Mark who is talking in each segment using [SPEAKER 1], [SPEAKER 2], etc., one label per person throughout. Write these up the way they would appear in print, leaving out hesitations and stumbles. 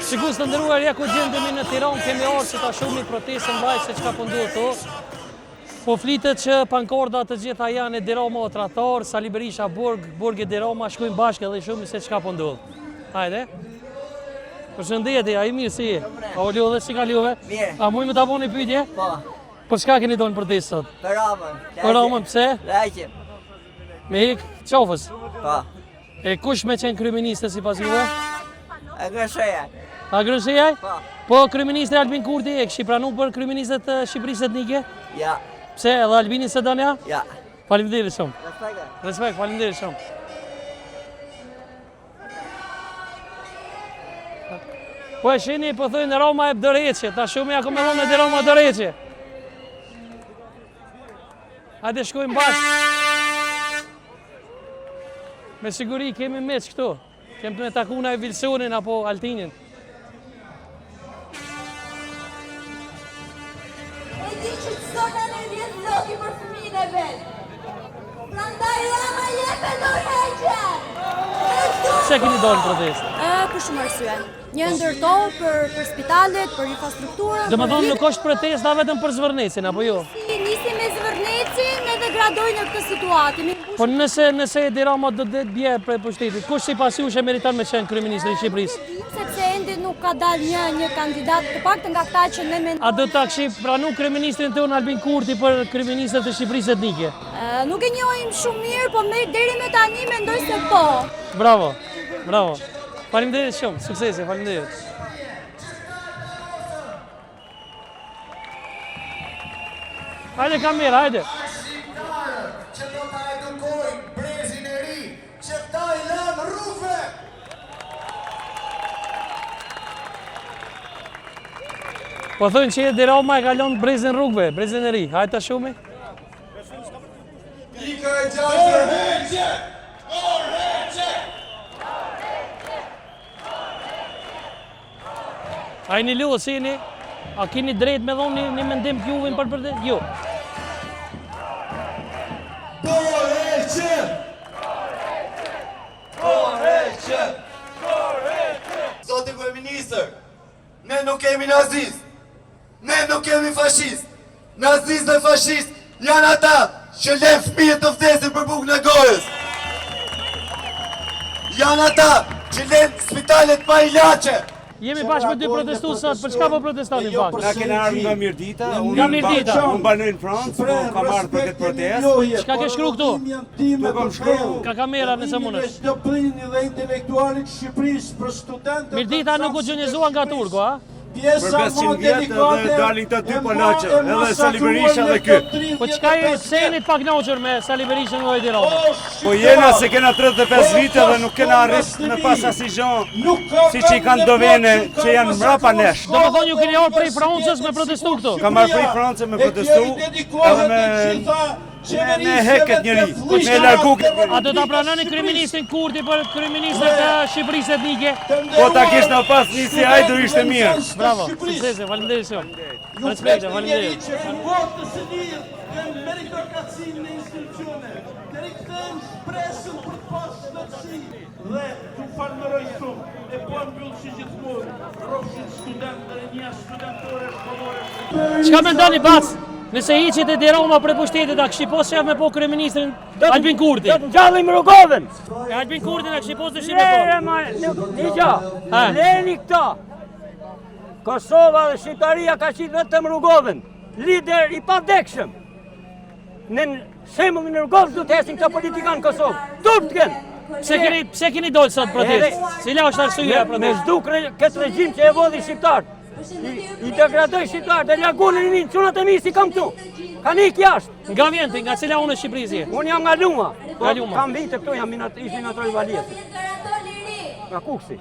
[SPEAKER 1] Shikues të nderuar, ja ku gjendemi në Tiranë, kemi ardhur që ta shohim protestën live se çka po ndodh këtu. Po flitet që pankorda të gjitha janë Edi Rama o Tratar, Sali Berisha Burg Edi Rama, shkojmë bashkë edhe shohim se çka po ndodh. Hajde. Përshëndetje, a i mirë si je? A u lodhe si ka ljuve?
[SPEAKER 2] Mirë.
[SPEAKER 1] A mujmë ta bëni pyetje?
[SPEAKER 2] Po.
[SPEAKER 1] Po çka keni dhënë protestë sot?
[SPEAKER 2] Për Ramën.
[SPEAKER 1] Për Ramën pse?
[SPEAKER 2] Lajqim.
[SPEAKER 1] Me hik qofës.
[SPEAKER 2] Po.
[SPEAKER 1] E kush me qenë kryeministe sipas juve?
[SPEAKER 2] E gëshëja.
[SPEAKER 1] A Grëshejaj?
[SPEAKER 2] Po.
[SPEAKER 1] Po kryeministri Albin Kurti e kështu pranuar për kryeministët të Shqipërisë etnike?
[SPEAKER 2] Ja.
[SPEAKER 1] Pse edhe Albinin se donja?
[SPEAKER 2] Ja.
[SPEAKER 1] Faleminderit shumë.
[SPEAKER 2] Respekte.
[SPEAKER 1] Respekt, faleminderit shumë. Po e shini, po thojnë Roma e Doreqe, ta shumë ja me thonë e Roma Doreqe. Hajde shkojmë bashkë. Me siguri kemi meç këtu. Kem të me takuna e Vilsonin apo Altinin.
[SPEAKER 3] E di që të sona në vjetë loki për fëmijën e vetë. Prandaj Rama jepe Doreqe!
[SPEAKER 1] Pse keni dalë protestë?
[SPEAKER 4] Për shumë arsye. Një ndërto për spitalet, për infrastrukturën.
[SPEAKER 1] Domethënë nuk është protesta vetëm për Zvërnecin apo jo?
[SPEAKER 4] Nisi me Zvërnecin edhe gradoj në këtë situatë.
[SPEAKER 1] Po nëse Edi Rama do të bie prej pushtetit, kush sipas jush e meriton me qenë kryeministri i Shqipërisë?
[SPEAKER 4] Sepse ende nuk ka dalë një kandidat të paktën nga këta që ne mendojmë.
[SPEAKER 1] A do ta kishim pranuar kryeministrin tonë Albin Kurti për kryeministët e Shqipërisë etnike?
[SPEAKER 4] Nuk e njohim shumë mirë, po deri me tani mendoj se po.
[SPEAKER 1] Bravo. Bravo. Faleminderit shumë, suksese, faleminderit. Hajde kamera, hajde.
[SPEAKER 5] Që do ta edukoj brezin e ri, që ta i lëmë rrufe.
[SPEAKER 1] Po thonë që Edi Rama e kalon brezin rrugëve, brezin e ri. Hajde ta shohim.
[SPEAKER 5] Pika e gjashtë.
[SPEAKER 1] A jeni lodhë, si jeni? A keni drejt me dhonë një mendim t'juve për protestë? Jo.
[SPEAKER 5] Doreqe! Doreqe! Doreqe! Zotë kryeministër, ne nuk kemi nazist, ne nuk kemi fascist. Nazist dhe fascist janë ata që lënë fëmijët të vdesin për bukën e gojës. Janë ata që lënë spitalet pa ilaçe.
[SPEAKER 1] Jemi bashkë me dy protestues sot, për çka po protestoni pak?
[SPEAKER 6] Na kena ardhur nga Mirdita,
[SPEAKER 1] Nga Mirdita.
[SPEAKER 6] Unë banoj në Francë, po kam ardhur për këtë protestë.
[SPEAKER 1] Çka ke shkruar këtu?
[SPEAKER 6] Tu kam shkruar.
[SPEAKER 1] Ka kamera nëse mundesh.
[SPEAKER 7] Do prini dhe intelektualit Shqipërisë për studentët.
[SPEAKER 1] Mirdita nuk u gjënjëzua nga turku, a?
[SPEAKER 6] Për 500 vjetë dhe dalin këta dy polaçë, edhe Sali Berisha dhe ky.
[SPEAKER 1] Po çka pse jeni të pakënaqur me Sali Berishën dhe Edi Ramën?
[SPEAKER 6] Po jena se kena 35 vite dhe nuk kena arrit me pas asnjë gjë, siç i kanë dovene që janë mbrapa nesh.
[SPEAKER 1] Domethënë ju keni ardhur prej Francës me protestu këtu.
[SPEAKER 6] Kam ardhur prej Francës me protestu, edhe me heket njëri, me largu.
[SPEAKER 1] A do ta pranoni kryeministrin Kurti për kryeministët e Shqipërisë etnike?
[SPEAKER 6] Po ta kish në pas nisi ajdur ishte mirë.
[SPEAKER 1] Bravo, suksese, faleminderit shumë. Respekte, faleminderit.
[SPEAKER 7] Që fërvot të së lirë në meritokracinë në institucione, të rikëtëm shpresën për pas shëtësi dhe të falënëroj shumë e po mbyllë që gjithmonë rrofshin studentë dhe një studentore shkollore.
[SPEAKER 1] Çka mendoni Bac? Nëse hiqet Edi Rama prej pushtetit, a kishte pas shef me po kryeministrin Albin Kurti?
[SPEAKER 8] Do të ngjallim rrugovën.
[SPEAKER 1] E Albin Kurtin a kishte pas dëshirë po?
[SPEAKER 8] Dëgjoj. Leni këto. Kosova dhe Shqiptaria ka qenë vetëm rrugovën. Lider i padekshëm. Në shembull në rrugovë do të ecin këto politikanë në Kosovë. Turpken.
[SPEAKER 1] Pse keni dalë sot protestë? Cila është arsyeja e
[SPEAKER 8] Me
[SPEAKER 1] protestës?
[SPEAKER 8] zhduk këtë regjim që e vodhi shqiptar. I degradoj shqiptar dhe largonin rinë, çunat e mi si kam këtu. Kanë ikë jashtë.
[SPEAKER 1] Nga vjen ti, nga cila unë Shqipërisë?
[SPEAKER 8] Unë jam nga Luma.
[SPEAKER 1] Nga Luma.
[SPEAKER 8] Kam vite këtu, ish minator i Valjesit. Nga Kuksi.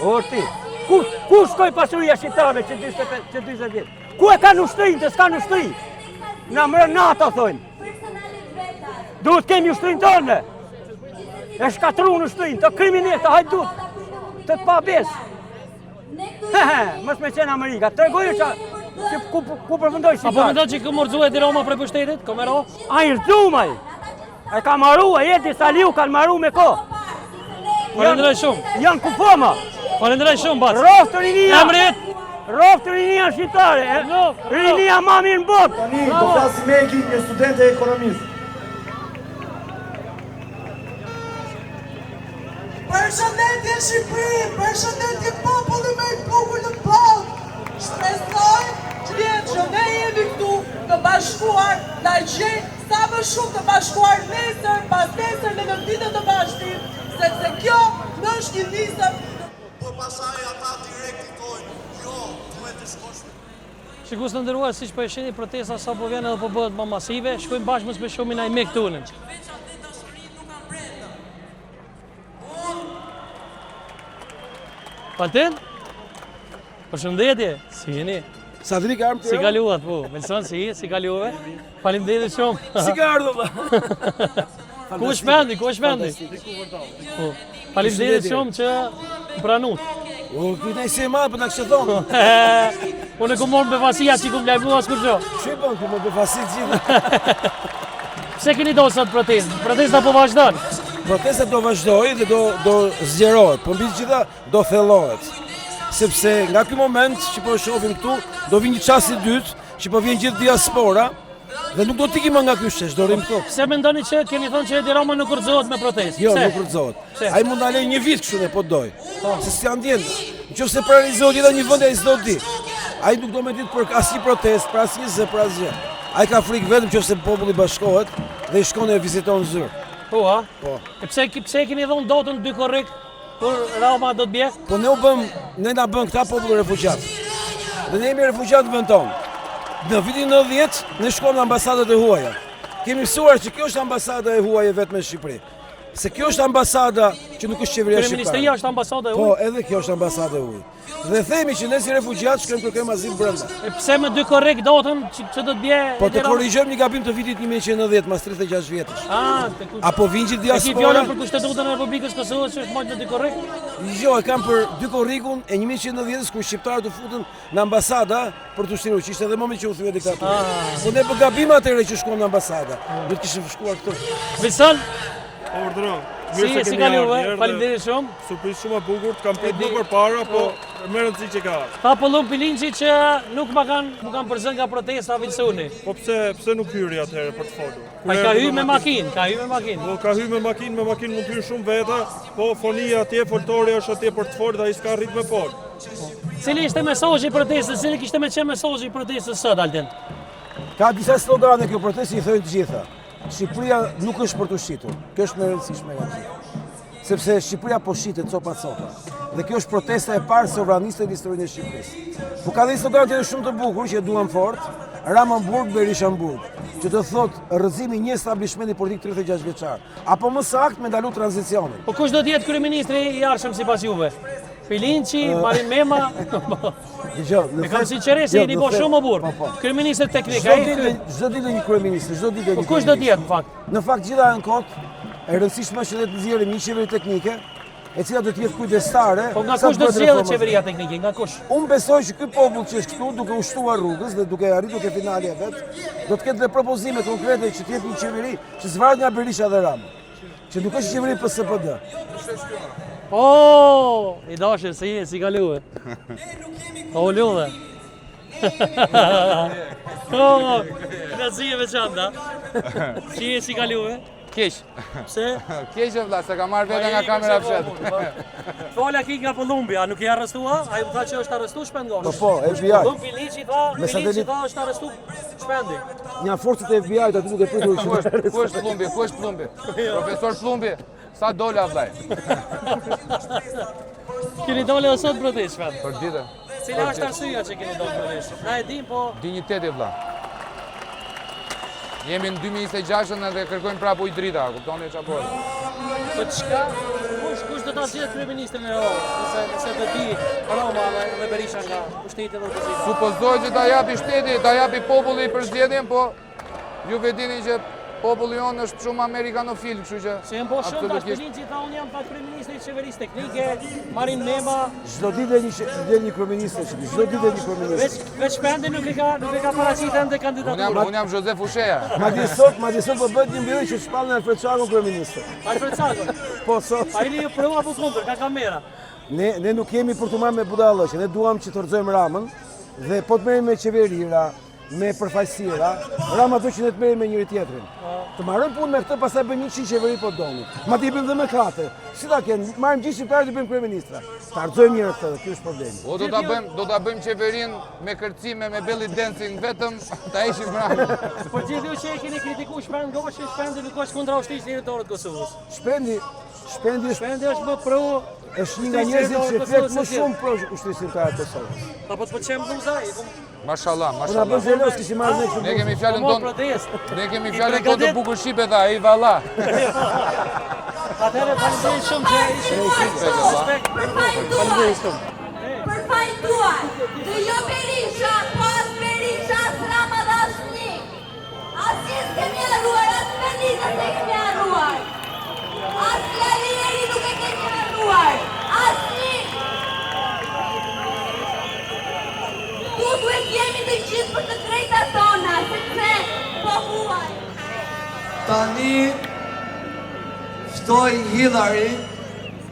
[SPEAKER 8] Orti. Ku shkoj pasuria shqiptarëve që 40 vjetë? Ku e kanë ushtrinë, të s'kanë ushtri? Na mërë NATO, thojnë. Duhet kemi ushtrinë tonë. E shkatru në ushtrinë, të kriminit, të hajdut, të të pabes. Mos me qenë Amerika, tregojë që ku përfundoj shqiptarë.
[SPEAKER 1] Apo mendon që ku mërzu Edi Rama prej pushtetit? Komero?
[SPEAKER 8] A i rëzumaj. E ka maru, e Edi Saliu kanë maru me ko.
[SPEAKER 1] Falenderoj shumë.
[SPEAKER 8] Janë kufoma.
[SPEAKER 1] Falenderoj shumë, Bac.
[SPEAKER 8] Roftë rinia!
[SPEAKER 1] Emrit!
[SPEAKER 8] Roftë rinia shqiptare! Rinia ma mirë në botë!
[SPEAKER 9] Tani, do flasim Megi, një student e ekonomisë.
[SPEAKER 10] Përshëndetje Shqipëri, përshëndetje populli me i bukur të plot. Shpresoj që ne jemi këtu të bashkuar, na gjejmë sa më shumë të bashkuar nesër, pas nesër në ditën e bashkëtim, sepse kjo është një nisëm.
[SPEAKER 5] Po pasaj ata direkt i tojnë, jo, duhet të shkosh.
[SPEAKER 1] Shikus të ndëruar, si që po e sheni protesta sa po vjen edhe po bëhet më masive, shkojmë bashkë më shpeshomin a i me këtu në. Faltin? Përshëndetje, si jeni?
[SPEAKER 9] Sadri ka armë të
[SPEAKER 1] Si kaluat, po? Melson, si kaluve? Faleminderit shumë.
[SPEAKER 9] Si ka ardhur?
[SPEAKER 1] Ku është mendi, ku është mendi? Po. Faleminderit shumë që pranut.
[SPEAKER 9] O, këtë ne se madhë për në kështë thonë.
[SPEAKER 1] Unë e ku morë me fasia që ku më lajmua s'kur gjo.
[SPEAKER 9] Që e bënë, ku më befasit gjithë?
[SPEAKER 1] Pse keni do sot protest? Protesta po vazhdon.
[SPEAKER 9] Protesta do vazhdoj dhe do zgjerohet, po mbi gjitha do thellohet. Sepse nga ky moment që po shohim këtu, do vinë një çast i dytë që po vjen gjithë diaspora dhe nuk do të ikim nga ky shesh, do rrim këtu.
[SPEAKER 1] Pse mendoni që keni thonë që Edi Rama nuk kurzohet me protestë?
[SPEAKER 9] Jo, nuk kurzohet. Ai mund ta lejë një vit kështu ne po doj. Se s'jan ndjen. Nëse paralizohet edhe një vend ai s'do di. Ai nuk do me ditë për asnjë protestë, për asnjë zë, për asgjë. Ai ka frikë vetëm nëse populli bashkohet dhe i shkon e viziton zyrë.
[SPEAKER 1] Po, ha?
[SPEAKER 9] Po.
[SPEAKER 1] E pse keni dhënë dotën 2 korrik kur Rama do të bje?
[SPEAKER 9] Po ne na bën këta popull refugjat. Dhe ne jemi refugjat në vend tonë. Në vitin 90 ne shkojmë në ambasadat e huaja. Kemi mësuar që kjo është ambasada e huaja vetëm në Shqipëri. Se kjo është ambasada që nuk është qeveria shqiptare.
[SPEAKER 1] Kryeministria është ambasada e huaj?
[SPEAKER 9] Po, edhe kjo është ambasada e huaj. Dhe themi që ne si refugjat shkojmë kërkojmë azil brenda.
[SPEAKER 1] E pse me 2 korrik dotën që do të bje?
[SPEAKER 9] Po të korrigjojmë një gabim të vitit 1990, mas 36 vjetësh. Apo vinë gjithë
[SPEAKER 1] E ki
[SPEAKER 9] diaspora.
[SPEAKER 1] fjallën për Kushtetutën e Republikës Kosovës që është majtë në 2 korrik?
[SPEAKER 9] Jo, e kam për 2 korrikun e 1990-s kur shqiptarët u futën në ambasada për të shtruar, që ishte edhe moment që u thye diktatura. Po ne për gabim atëherë që shkuam në ambasada. Do të kishim shkuar këtu.
[SPEAKER 1] Wilson?
[SPEAKER 6] Ordro.
[SPEAKER 1] Si kaluve? Faleminderit shumë.
[SPEAKER 6] Surprizë shumë e bukur, kam prit më përpara, po më rëndësi që ka.
[SPEAKER 1] Ta pëllum Pilinqi që nuk më kanë përzën nga protesta Wilsoni.
[SPEAKER 6] Po pse nuk hyri atëherë për të folur?
[SPEAKER 1] Ai ka hyrë me makinë, ka hyrë me makinë.
[SPEAKER 6] Po ka hyrë me makinë mund të hyrë shumë veta, po fonia atje, foltori është atje për të folur dhe ai s'ka arrit me fol.
[SPEAKER 1] Cili ishte mesazhi i protestës? Cili kishte më qenë mesazhi i protestës sot Altin?
[SPEAKER 9] Ka disa slogane kjo protesti i thojnë të gjitha. Shqipëria nuk është për të shitur. Kjo është më e rëndësishme nga gjithë. Sepse Shqipëria po shitet copa. Dhe kjo është protesta e parë sovraniste në historinë e Shqipërisë. Po ka dhe slogan tjetër shumë të bukur që e duam fort, Ramanburg, Berishamburg, që do thotë rrëzimi një establishmenti politik 36 vjeçar, apo më saktë me ndalu tranzicionin.
[SPEAKER 1] Po kush do të jetë kryeministri i ardhshëm sipas juve? Pilinqi, Marin Mema. E kam sinqerisht jeni bo shumë burr. Kryeministër teknik ai.
[SPEAKER 9] Çdo ditë një kryeminist, çdo ditë një.
[SPEAKER 1] Po kush do të jetë në fakt?
[SPEAKER 9] Në fakt gjitha janë kot, e rëndësishme është që të nxjerrim një qeveri teknike, e cila do të jetë kujdestare.
[SPEAKER 1] Po nga kush do të zgjedhë qeveria teknike? Nga kush?
[SPEAKER 9] Unë besoj që ky popull që është këtu duke ushtuar rrugës dhe duke arritur ke finali e vet, do të ketë dhe propozime konkrete që të jetë një qeveri që zvaret nga Berisha dhe Rama. Që nuk është qeveri PSD.
[SPEAKER 1] Oh, i dashur si kaluve. O lodhe. Oh, grazie e veçanta. Si kaluve?
[SPEAKER 11] Keq.
[SPEAKER 1] Pse?
[SPEAKER 11] Keq vëlla, se ka marrë vete nga kamera fshat.
[SPEAKER 1] Fola ki nga Kolumbia, nuk i arrestua? Ai u tha që është arrestu shpengon.
[SPEAKER 9] Po, FBI.
[SPEAKER 1] Po Pilinqi tha është arrestu shpendi.
[SPEAKER 9] Një forcët e FBI-t aty duke pritur që
[SPEAKER 11] Ku është Plumbi? Profesor Plumbi, sa dola vllai?
[SPEAKER 1] Keni dole dhe sot protest, shpend?
[SPEAKER 11] Për ditë.
[SPEAKER 1] Cila është arsyeja që keni dole protest? Na e dim, po...
[SPEAKER 11] Digniteti vlla. Jemi në 2026 dhe kërkojmë prapë ujë drita, kuptoni çfarë bëhet.
[SPEAKER 1] Po çka? Kush do ta zgjedhë kryeministrin e nëse do bi Roma dhe Berisha nga pushteti dhe opozita?
[SPEAKER 11] Supozohet që ta japi shteti, ta japi populli për zgjedhjen, po ju vedini që populli jonë është shumë amerikanofil, kështu që...
[SPEAKER 1] Se jem po shumë tash Pilinqi tha unë jam pa kryeministri i qeverisë teknike, Marin Mema...
[SPEAKER 9] Çdo ditë një kryeminist, çdo ditë një kryeminist.
[SPEAKER 1] Veç Shpendi nuk i ka paraqitur ende kandidaturën.
[SPEAKER 11] Unë jam Josef Usheja.
[SPEAKER 9] Madje sot po bëhet një mbledhje që shpallën Alfred Çakun kryeminist.
[SPEAKER 1] Alfred Çakun?
[SPEAKER 9] Po sot.
[SPEAKER 1] Ai li prova apo kundër, ka kamera.
[SPEAKER 9] Ne nuk jemi për të marrë me budallëqe, ne duam që të rrëzojmë Ramën dhe po të merrem me qeverira, me përfaqësira, Rama do që ne të merrem me njëri tjetrin. Të marrojmë punë me këtë, pastaj bëjmë 100 qeveri po doni. Ma të jepim dhe me krate. Si ta kenë, marrim gjithë shqiptarët i bëjmë kryeministra. Ta rrëzojmë njërë këtë, ky është problemi.
[SPEAKER 11] O do ta bëjmë qeverin me kërcime, me belly dancing vetëm, ta ishim Ramën.
[SPEAKER 1] Po gjithë ju që e keni kritikuar Shpendi nuk është kundra ushtrisë liritore të Kosovës.
[SPEAKER 9] Shpendi
[SPEAKER 1] është më pro
[SPEAKER 9] është një nga njerëzit që flet më shumë pro ushtrisë liritore të Kosovës.
[SPEAKER 1] Apo të pëlqen blluzaj.
[SPEAKER 11] Mashallah.
[SPEAKER 9] Na bën zelos kishim marrë ne kështu.
[SPEAKER 11] Ne kemi fjalën tonë. Ne kemi fjalën tonë të bukur shqipe tha, i valla.
[SPEAKER 1] Atëherë faleminderit shumë që ishit. Faleminderit shumë.
[SPEAKER 3] Përfajtuar dhe jo Berisha, pas Berisha, Rama dhe asni. Asnjë s'kemi harruar, as Berisha se kemi harruar. As Lalieri nuk e kemi harruar. Asnjë. Tu duhet jemi të gjithë për të drejta tona, sepse po huaj.
[SPEAKER 12] Tani ftoj Hillary,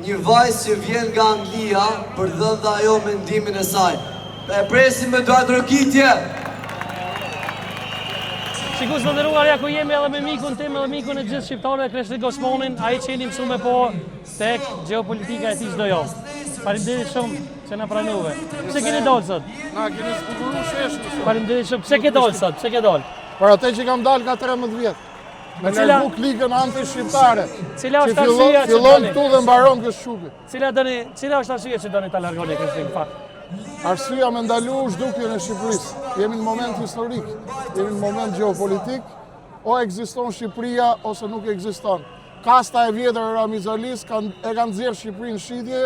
[SPEAKER 12] një vajzë që vjen nga Anglia për dhënë dhe ajo mendimin e saj. E presim me doa trokitje.
[SPEAKER 1] Sikur të nderuarja ku jemi edhe me mikun tim edhe mikun e gjithë shqiptarëve Kreshtit Osmanin, ai që jeni mësuar me po tek gjeopolitika e tij çdo javë. Faleminderit shumë që na pranove. Pse keni dalë sot?
[SPEAKER 11] Na keni siguruar sheshën.
[SPEAKER 1] Faleminderit shumë. Pse ke dalë sot? Pse ke dalë?
[SPEAKER 11] Për atë që kam dalë nga 13 vjet. Me Facebook ligën anti-shqiptare.
[SPEAKER 1] Cila është arsyeja që
[SPEAKER 11] fillon këtu dhe mbaron këtë shupi?
[SPEAKER 1] Cila është arsyeja që doni ta largoni Kreshtin në fakt?
[SPEAKER 11] Arsyeja me ndalu zhdukjen e Shqipërisë. Jemi në moment historik, jemi në moment geopolitik, o ekziston Shqipëria ose nuk ekziston. Kasta e vjetër e Ramizalis e kanë nxjerrë Shqipërinë shitje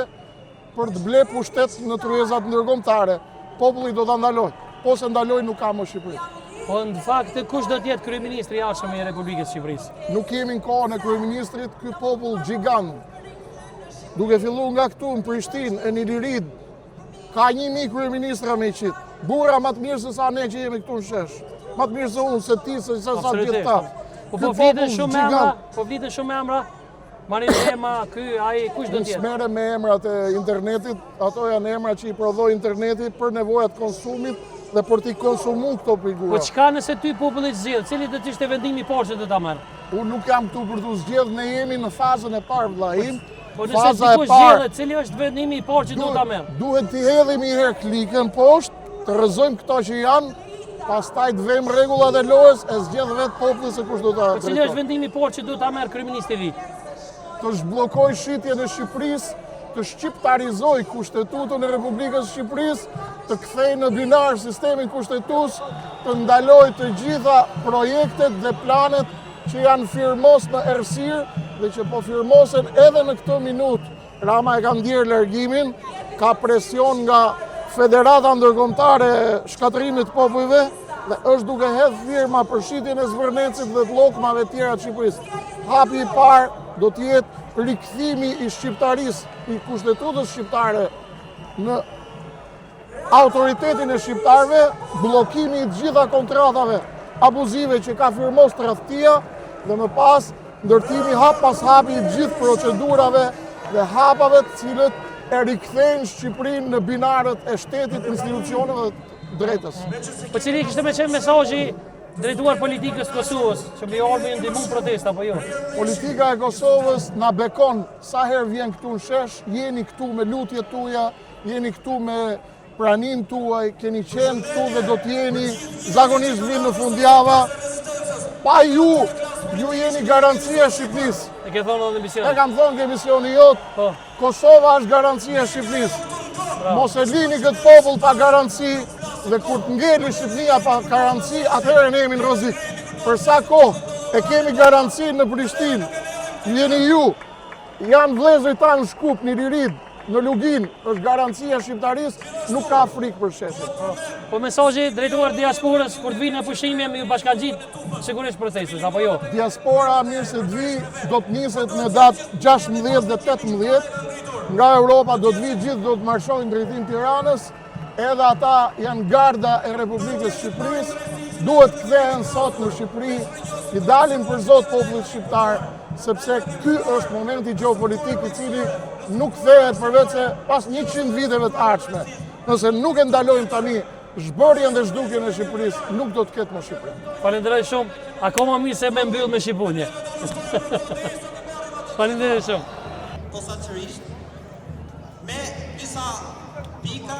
[SPEAKER 11] për të ble pushtet në tryezat ndërkombëtare. Populli do ta ndalojë. Po se ndaloj nuk ka më Shqipëri.
[SPEAKER 1] Po në fakt kush do të jetë kryeministri i jashtëm i Republikës së Shqipërisë?
[SPEAKER 11] Nuk kemi në kohën e kryeministrit ky popull gjigant. Duke filluar nga këtu në Prishtinë, e në Lirid, ka 1000 kryeministra me qit. Burra më të mirë se sa ne që jemi këtu në shesh. Më të mirë se unë, se ti, se sa gjithë ta.
[SPEAKER 1] Po fliten shumë emra. Marrin emra ky ai kush do të jetë?
[SPEAKER 11] Merrem me emrat e internetit, ato janë emra që i prodhoi interneti për nevojat e konsumit dhe për t'i konsumuar këto figura.
[SPEAKER 1] Po çka nëse ty populli zgjedh, cili do të ishte vendimi i parë që do ta marr?
[SPEAKER 11] Unë nuk jam këtu për t'u zgjedh, ne jemi në fazën e parë vllai.
[SPEAKER 1] Po nëse dikush zgjedhet, cili është vendimi i parë që do ta merr?
[SPEAKER 11] Duhet t'i hedhim një herë klikën poshtë, të rrëzojmë këto që janë, pastaj të vëmë rregullat e lojës, e zgjedh vetë populli se kush do ta.
[SPEAKER 1] Po cili është vendimi i parë që do ta merr kryeministri i vit?
[SPEAKER 11] Të zhbllokoj shitjen e Shqipërisë, të shqiptarizoj kushtetutën e Republikës Shqipërisë, të kthej në binar sistemin kushtetues, të ndaloj të gjitha projektet dhe planet që janë firmos në errësirë dhe që po firmosen edhe në këtë minutë. Rama e ka ndjerë largimin, ka presion nga Federata Ndërkombëtare e Shkatërimit të Popujve dhe është duke hedhë firma për shitjen e Zvërnecit dhe të llokmave tjera të Shqipërisë. Hapi i parë do të jetë rikthimi i shqiptarisë, i kushtetutës shqiptare në autoritetin e shqiptarëve, bllokimi i të gjitha kontratave abuzive që ka firmos tradhtia dhe më pas ndërtimi hap pas hapi i të gjithë procedurave dhe hapave të cilët e rikthejnë Shqipërinë në binarët e shtetit, institucioneve dhe drejtës.
[SPEAKER 1] Po cili kishte më qenë mesazhi drejtuar politikës Kosovës, që më ardhmë në ndihmë protesta apo jo?
[SPEAKER 11] Politika e Kosovës na bekon sa herë vjen këtu në shesh, jeni këtu me lutjet tuaja, jeni këtu me pranin tuaj, keni qenë këtu dhe do t'jeni, zakonisht vinë në fundjava. Pa ju jeni garancia e Shqipërisë.
[SPEAKER 1] E ke thonë në emision?
[SPEAKER 11] E kam thonë në emisioni jotë, Kosova është garancia e Shqipërisë. Mos e lini këtë popull pa garanci, dhe kur të ngeli Shqipënia pa garanci, atëherë ne jemi në rrezik. Për sa kohë e kemi garanci në Prishtinë, jeni ju, janë vëllezërit tanë në Shkup, në Lirid, në Lugin, është garancia shqiptarisë, nuk ka frikë për sheshin.
[SPEAKER 1] Po mesazhi drejtuar diasporës kur të vinë në pushime me ju bashkangjit sigurisht procesës apo jo?
[SPEAKER 11] Diaspora mirë se të vi, do të niset në datë 16 dhe 18, nga Europa do të vi gjithë, do të marshojnë drejtim Tiranës, edhe ata janë garda e Republikës Shqipërisë, duhet kthehen sot në Shqipëri, i dalin për zot popullit shqiptar, sepse ky është momenti gjeopolitik i cili nuk kthehet përveç se pas 100 viteve të ardhshme. Nëse nuk e ndalojmë tani zhbërjen dhe zhdukjen e Shqipërisë, nuk do të ketë më Shqipëri.
[SPEAKER 1] Falenderoj shumë. Akoma mirë se me mbyll me Shqipunje. Falenderoj shumë.
[SPEAKER 13] Posaçërisht me disa pika,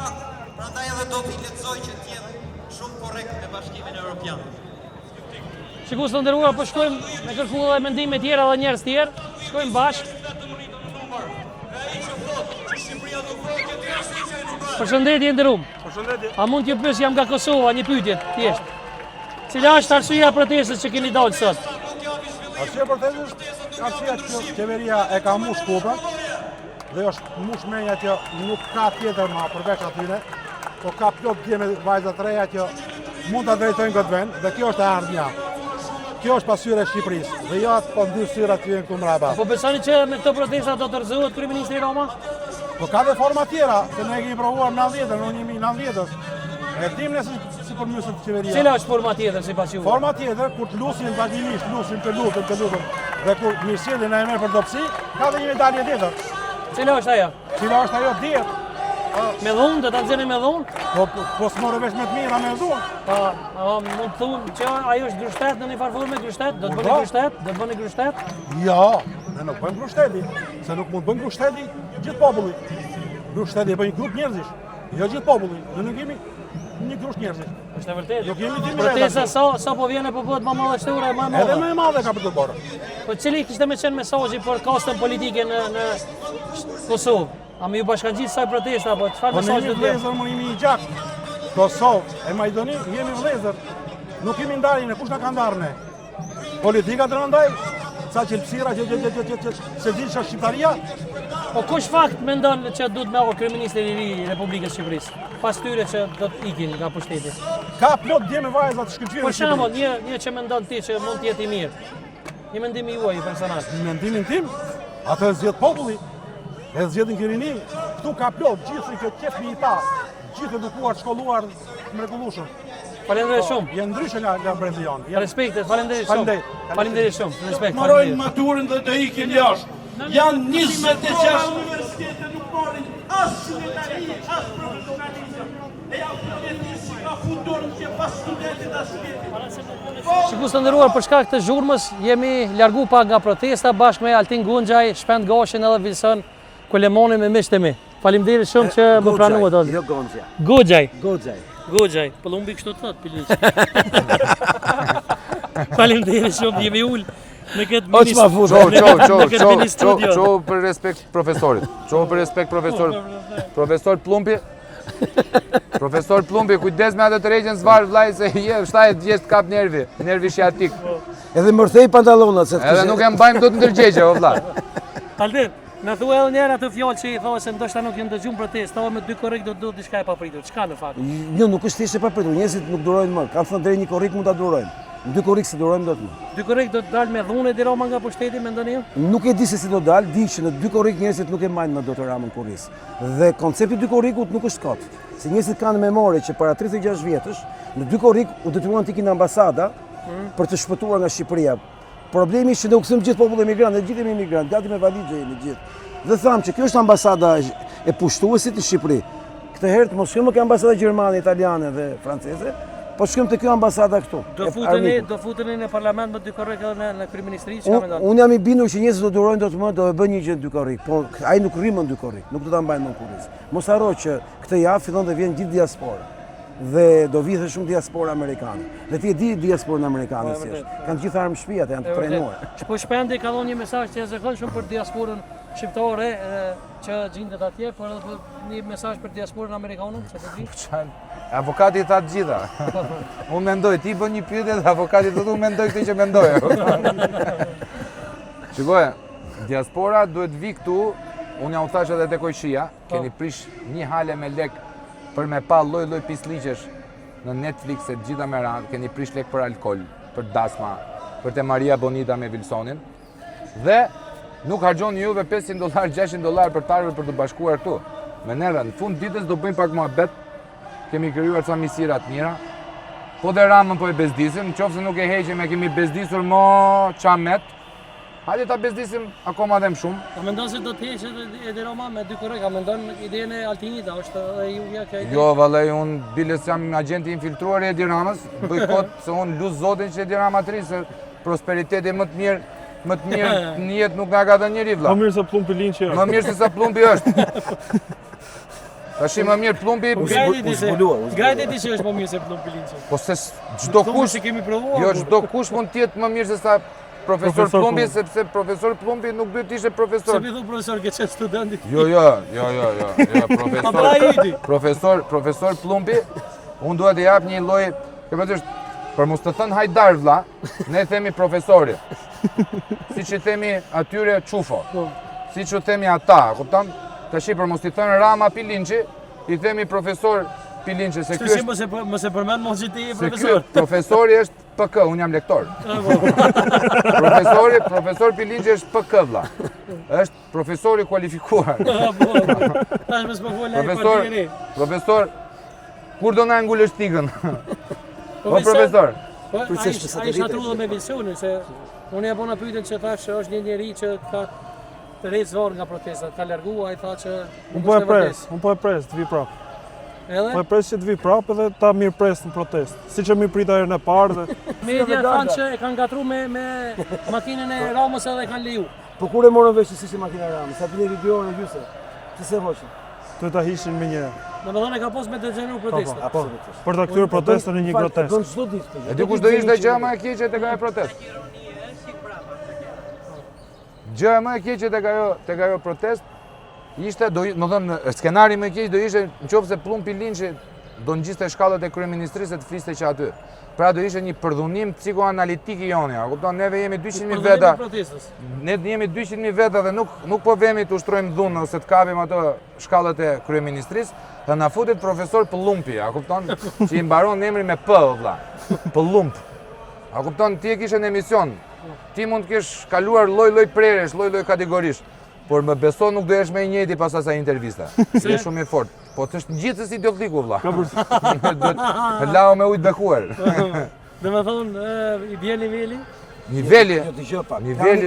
[SPEAKER 13] prandaj edhe do t'i lexoj që të jetë shumë korrekt me Bashkimin Evropian.
[SPEAKER 1] Shikues të nderuar, po shkojmë me kërkuar edhe mendime tjera dhe njerëz tjerë. Shkojmë bashkë. Përshëndetje nderuar.
[SPEAKER 6] Përshëndetje.
[SPEAKER 1] A mund t'ju pyes, jam nga Kosova, një pyetje thjesht. Cila është arsyeja e protestës që keni dalë sot?
[SPEAKER 6] Arsyeja e protestës është arsyeja që qeveria e ka mbush kopën dhe është mbush menja që nuk ka tjetër më përveç atyre, po ka plot djeme vajza të reja që mund ta drejtojnë këtë vend dhe kjo është e ardhmja. Kjo është pasyre e Shqipërisë dhe jo atë po dy syrat që vjen këtu mbrapa.
[SPEAKER 1] Po besoni që me këto protesta do të rrezohet kryeministri Rama?
[SPEAKER 6] Po ka dhe forma tjera, se ne kemi provuar në 90-ën, unë jemi 90-ës. E dim ne si përmjësët qeveria.
[SPEAKER 1] Cila është forma tjetër sipas juve?
[SPEAKER 6] Forma tjetër, kur të lusin vazhdimisht, lusin të lutën, dhe kur mirësjelljen na e merr për dobësi, ka dhe një medalje tjetër.
[SPEAKER 1] Cila është ajo?
[SPEAKER 6] Cila është ajo dihet.
[SPEAKER 1] Me dhunë, do ta nxjerrni me dhunë?
[SPEAKER 6] Po s'morë vesh me të mira me dhunë.
[SPEAKER 1] Po, mund të thunë që ajo është grushtet në një farë forme grushtet? Do të bëni grushtet? Do të bëni grushtet?
[SPEAKER 6] Jo, ne nuk bëjmë grushteti, se nuk mund bëjmë grushteti gjithë populli. Grushteti e bëjmë një grup njerëzish, jo gjithë populli. Ne nuk jemi një grup njerëzish.
[SPEAKER 1] Është e vërtetë.
[SPEAKER 6] Nuk jemi 2
[SPEAKER 1] protesta sa po vjen po bëhet më madhe shtura e më madhe.
[SPEAKER 6] Edhe më e madhe ka për të bërë.
[SPEAKER 1] Po cili kishte më qenë mesazhi për kastën politike në Kosovë? A më ju bashkangjit saj protesta apo çfarë mesazhi do të
[SPEAKER 6] vlezër, më jemi një gjak. Kosovë e Maqedoni jemi vlezër. Nuk kemi ndarjen, kush na ka ndarë ne? Politika të ndaj, sa qelpsira që se dinë që shqiptaria.
[SPEAKER 1] Po kush fakt mendon që duhet me ardhur kryeministri i ri i Republikës Shqipërisë? Pas tyre që do të ikin nga pushteti.
[SPEAKER 6] Ka plot djeme vajza të shkëlqyer.
[SPEAKER 1] Për shembull, një që mendon ti që mund të jetë i mirë. Një mendim juaj personal.
[SPEAKER 6] Mendimin tim, atë e zgjedh populli. E zgjedhin Kirini. Ktu ka plot gjithë që qef mi i ta. Gjithë edukuar, shkolluar, mrekullueshëm.
[SPEAKER 1] Faleminderit shumë.
[SPEAKER 6] Janë ndryshe nga brenda jonë.
[SPEAKER 1] Respekte, faleminderit shumë. Faleminderit shumë. Respekt.
[SPEAKER 7] Marojnë maturën dhe do ikin jashtë. Janë 26 universitete nuk marrin as shëndetari, as profesionalizëm. E janë studentisi ka fundorën që pas studentit as shketit.
[SPEAKER 1] Shikues të nderuar, për shkak të zhurmës jemi largu pak nga protesta bashkë me Altin Gunxhaj, Shpend Gashin edhe Vilson Kulemoni me miqtë e mi. Faleminderit shumë që më pranuat atë.
[SPEAKER 12] Jo Gonxha.
[SPEAKER 1] Gunxhaj.
[SPEAKER 8] Gonxhaj.
[SPEAKER 1] Po lumbi kështu të thot Piliç. Faleminderit shumë, jemi ul në këtë
[SPEAKER 14] ministri. Ço për respekt profesorit. Profesor Plumbi. Profesor Plumbi, kujdes me atë të rregjën zvar vllai se je shtahet gjithë kap nervi shiatik.
[SPEAKER 9] Edhe mërthej pantallonat se.
[SPEAKER 14] Edhe nuk e mbajmë dot ndërgjegje o vlla.
[SPEAKER 1] Altin, na thua edhe një herë atë fjalë që i thonë se ndoshta nuk janë dëgjuar protestë, me 2 korrik do të duhet diçka e papritur. Çka në fakt?
[SPEAKER 9] Jo, nuk është thjesht e papritur. Njerëzit nuk durojnë më. Kanë thënë deri 1 korrik mund ta durojmë. 2 korrik se durojmë dot më.
[SPEAKER 1] 2 korrik do të dalë me dhunë di Roma nga pushteti mendoni ju?
[SPEAKER 9] Nuk e di se si do dalë, di që në 2 korrik njerëzit nuk e majnë më dot Ramën kurris. Dhe koncepti 2 korrikut nuk është kot. Se njerëzit kanë memorie që para 36 vjetësh, në 2 korrik u detyruan të ikin në ambasada për të shpëtuar nga Shqipëria. Problemi është që ne u kthyem gjithë populli emigrant, ne gjithë jemi emigrant, gati me valixhe jemi gjithë. Dhe thamë që kjo është ambasada e pushtuesit në Shqipëri. Këtë herë mos shkojmë ke ambasada gjermane, italiane dhe franceze, po shkojmë te kjo ambasada këtu.
[SPEAKER 1] Do futeni në parlament me 2 korrik edhe në kryeministri, çka mendon?
[SPEAKER 9] Unë jam i bindur që njerëzit do durojnë dot më, do e bëjnë një gjë 2 korrik, po ai nuk rrimë në 2 korrik, nuk do ta mbajnë më kurrë. Mos harro që këtë javë fillon të vjen gjithë diaspora. Dhe do vijë shumë diaspora amerikane. Dhe ti e di diasporën amerikane si është. Kanë gjithë armë shtëpia, janë të trajnuar.
[SPEAKER 1] Po Shpendi ka dhënë një mesazh të jashtëzakonshëm për diasporën shqiptare që gjendet atje, por edhe një mesazh për diasporën amerikane, çfarë do të vi?
[SPEAKER 14] Avokati tha të gjitha. Unë mendoj, ti bën një pyetje dhe avokati thotë unë mendoj këtë që mendoj. Shikoj, diaspora duhet vi këtu, unë ja u thash edhe te Kojshia, keni prish një hale me lek për me pa lloj-lloj pisliqesh në Netflix e gjitha me radhë, keni prish lek për alkol, për dasma, për te Maria Bonita me Vilsonin. Dhe nuk harxhoni juve $500, $600 për të ardhur për të bashkuar këtu. Me neve, në fund ditës do bëjmë pak muhabet, kemi krijuar ca misira të mira. Po dhe Ramën po e bezdisim, nëse nuk e heqim e kemi bezdisur mo çamet. Hajde ta bezdisim akoma dhe më shumë.
[SPEAKER 1] A mendon se do të heqet Edi Rama me 2 korrekt? A mendon idenë e Altinita është juja kjo ide?
[SPEAKER 14] Jo, vallai, unë biles jam agenti infiltruar i Edi Ramës, bëj kot se unë lut zotin që Edi Rama të se prosperiteti më të mirë në jetë nuk nga ka dhënë njeri vlla.
[SPEAKER 15] Më mirë se plumpi linçi është.
[SPEAKER 14] Më mirë se sa plumpi është. Tashi më mirë plumpi
[SPEAKER 1] Grajti di që është më mirë se plumpi linçi.
[SPEAKER 14] Po se çdo kush
[SPEAKER 1] kemi provuar.
[SPEAKER 14] Jo, çdo kush mund të jetë më mirë se sa profesor Plumbi, sepse profesor Plumbi nuk duhet të ishte profesor.
[SPEAKER 1] Se mi thu profesor ke qenë studenti.
[SPEAKER 14] Profesor Plumbi, unë duhet të jap një lloj, për mos të thënë hajdar vlla, ne themi profesori. Siç i themi atyre çufo. Siç u themi ata, kupton? Tash për mos i thënë Rama Pilinçi, i themi profesor Pilinçi se ky
[SPEAKER 1] është mos e përmend mos që ti je profesor.
[SPEAKER 14] Profesori është PK, unë jam lektor. Profesor Pilinçi është PK vlla. Është profesori kualifikuar.
[SPEAKER 1] Tash më s'po
[SPEAKER 14] Profesor, kur do na ngulësh tigën? Po profesor.
[SPEAKER 1] Ai shatrullë me visionin se unë e bona pyetjen që thash është një njerëz që ka të rrezor nga protestat, ka larguar, ai tha që
[SPEAKER 15] unë po e pres të vi prapë. Po e pres që të vi prapë edhe ta mirë pres në protest. Siç e mirë prita herën e parë.
[SPEAKER 1] Media thanë që e kanë gatruar me makinën e Ramës edhe e kanë leju.
[SPEAKER 9] Po kur e morën vesh se si makina e Ramës, sa vjen videon në gjysë. Se hoqën.
[SPEAKER 15] Të ta hishin me një.
[SPEAKER 1] Domethënë ka pas me degeneru protesta.
[SPEAKER 15] Për ta kthyer protestën në një grotesk.
[SPEAKER 14] E di kush do ishte gjë më e keqe tek ajo protestë? Gjë më e keqe tek ajo protestë ishte, domethënë, skenari më i keq do ishte nëse Plumbi Linçi do ngjiste shkallët e kryeministrisë të fliste që aty. Pra do ishte një përdhunim psikoanalitik i joni, a kupton? Neve jemi 200.000 veta. Ne jemi 200.000 veta dhe nuk po vemi të ushtrojmë dhunë ose të kapim ato shkallët e kryeministrisë, dhe na futet profesor Plumbi, a kupton? Që i mbaron emrin me P, vlla. Plumb. A kupton? Ti e kishe në emision. Ti mund të kesh kaluar lloj-lloj prerësh, lloj-lloj kategorish. Por më beso nuk do jesh me i njëjti pas asaj intervista. Je shumë i fortë. Po të është gjithsesi idiotliku vlla. Duhet lau me ujë të bekuar.
[SPEAKER 1] Domethënë i vjen niveli?
[SPEAKER 14] Niveli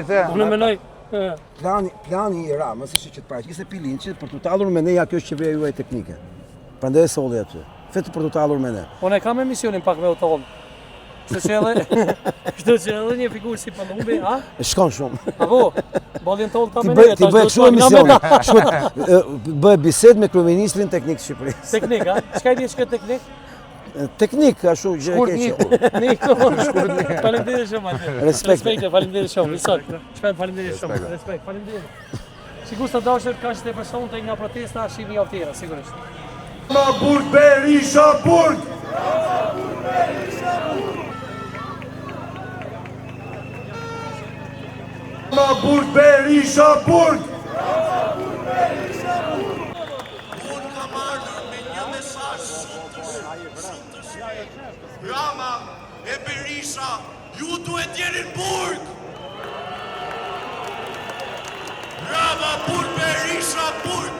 [SPEAKER 14] the.
[SPEAKER 1] Unë mendoj
[SPEAKER 9] plani i Ramës ishte që të paraqiste Pilinçi për të tallur me ne ja kjo është qeveria juaj teknike. Prandaj e solli aty. Vetë për të tallur me ne.
[SPEAKER 1] Unë kam emisionin pak me utall. Se edhe një figurë si Plumbi, a?
[SPEAKER 9] Shkon shumë.
[SPEAKER 1] Apo, bodin toll ta me ne.
[SPEAKER 9] Ti bëj kështu emision. Bëj bisedë me kryeministrin teknik të Shqipërisë.
[SPEAKER 1] Teknik, a? Çka i di çka teknik?
[SPEAKER 9] Teknik, ashtu gjë e keqe.
[SPEAKER 1] Niku. Faleminderit shumë.
[SPEAKER 9] Respekt,
[SPEAKER 1] faleminderit shumë. Shpejt faleminderit shumë. Respekt, faleminderit. Sigurisht të dashur kaq të personte nga protesta shihni javëtira, sigurisht.
[SPEAKER 7] Burg Berisha Burg. Burg Berisha Burg! Unë kam ardhur me një mesazh shumë të shpejtë. Rama e Berisha, ju duhet jeni në burg! Rama, Burg Berisha Burg!